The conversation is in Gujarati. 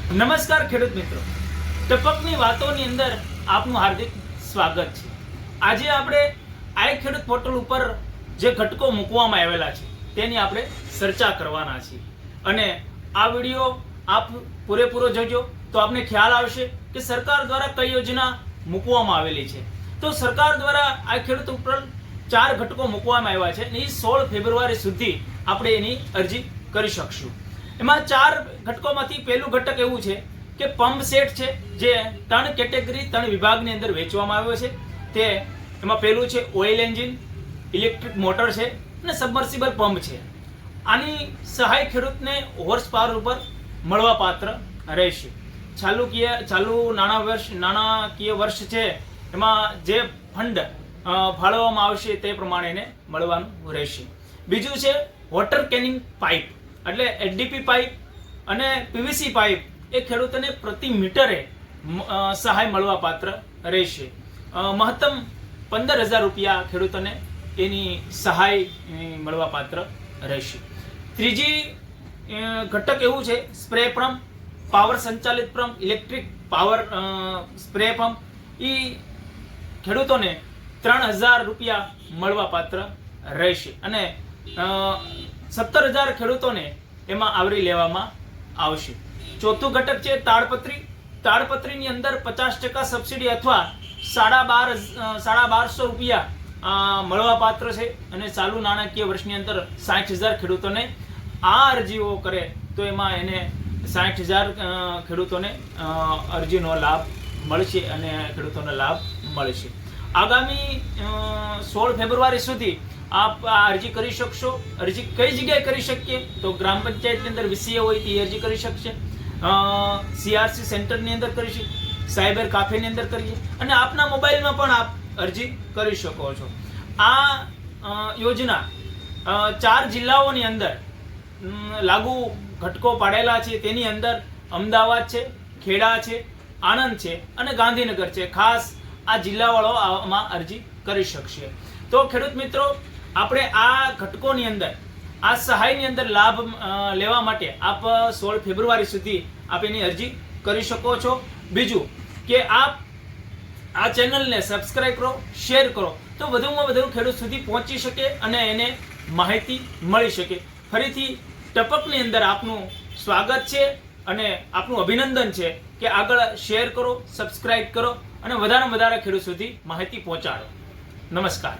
નમસ્કાર ખેડૂત મિત્રો, ટપકની વાતોની અંદર આપનું હાર્દિક સ્વાગત છે। આજે આપણે આઈ ખેડૂત પોર્ટલ ઉપર જે ઘટકો મૂકવામાં આવેલા છે તેની આપણે ચર્ચા કરવાના છીએ અને આ વિડીયો આપ પૂરેપૂરો જોજો તો આપને ખ્યાલ આવશે કે સરકાર દ્વારા કઈ યોજના મૂકવામાં આવેલી છે। તો સરકાર દ્વારા આ ખેડૂત ઉપર 4 ઘટકો મૂકવામાં આવ્યા છે અને 16 ફેબ્રુઆરી સુધી આપણે એની અરજી કરી શકશું। એમાં 4 ઘટકોમાંથી પહેલું ઘટક એવું છે કે પંપ સેટ છે, જે 3 કેટેગરી 3 વિભાગની અંદર વેચવામાં આવ્યો છે। તે એમાં પહેલું છે ઓઇલ એન્જિન, ઇલેક્ટ્રિક મોટર છે અને સબમર્સિબલ પંપ છે। આની સહાય ખેડૂતને હોર્સ પાવર ઉપર મળવાપાત્ર રહેશે। ચાલુ નાણાકીય વર્ષ છે એમાં જે ફંડ ફાળવવામાં આવશે તે પ્રમાણે એને મળવાનું રહેશે। બીજું છે વોટર કેનિંગ પાઇપ, એટલે એચડીપી પાઇપ અને પીવીસી પાઇપ એ ખેડૂતોને પ્રતિ મીટરે સહાય મળવાપાત્ર રહેશે। મહત્તમ 15,000 રૂપિયા ખેડૂતોને એની સહાય મળવાપાત્ર રહેશે। ત્રીજી ઘટક એવું છે સ્પ્રે પંપ, પાવર સંચાલિત પંપ, ઇલેક્ટ્રિક પાવર સ્પ્રે પંપ, એ ખેડૂતોને 3,000 રૂપિયા મળવાપાત્ર રહેશે અને 17,000 ખેડૂતોને એમાં આવરી લેવામાં આવશે। ચોથું ઘટક છે તાડપત્રીની અંદર 50% સબસિડી અથવા 1250 રૂપિયા મળવાપાત્ર છે અને ચાલુ નાણાકીય વર્ષની અંદર 60,000 ખેડૂતોને આ અરજીઓ કરે તો એમાં એને 60,000 ખેડૂતોને અરજીનો લાભ મળશે અને ખેડૂતોને લાભ મળશે। આગામી 16 ફેબ્રુઆરી સુધી આપ આ અરજી કરી શકશો। અરજી કઈ જગ્યાએ કરી શકીએ તો ગ્રામ પંચાયતની અંદર વીસીએ હોય તે અરજી કરી શકશે, સીઆરસી સેન્ટરની અંદર કરી શકીએ, સાયબર કાફેની અંદર કરીએ અને આપના મોબાઈલમાં પણ આપ અરજી કરી શકો છો। આ યોજના 4 જિલ્લાઓની અંદર લાગુ ઘટકો પાડેલા છે, તેની અંદર અમદાવાદ છે, ખેડા છે, આણંદ છે અને ગાંધીનગર છે। ખાસ આ જિલ્લાવાળો આમાં અરજી કરી શકશે। તો ખેડૂત મિત્રો, આપણે આ ઘટકોની અંદર આ સહાયની અંદર લાભ લેવા માટે આપ 16 ફેબ્રુઆરી સુધી આપ એની અરજી કરી શકો છો। બીજું કે આપ આ ચેનલને સબસ્ક્રાઇબ કરો, શેર કરો તો વધુમાં વધુ ખેડૂત સુધી પહોંચી શકે અને એને માહિતી મળી શકે। ફરીથી ટપકની અંદર આપનું સ્વાગત છે અને આપનું અભિનંદન છે કે આગળ શેર કરો, સબસ્ક્રાઇબ કરો અને વધારે ખેડૂત સુધી માહિતી પહોંચાડો। નમસ્કાર।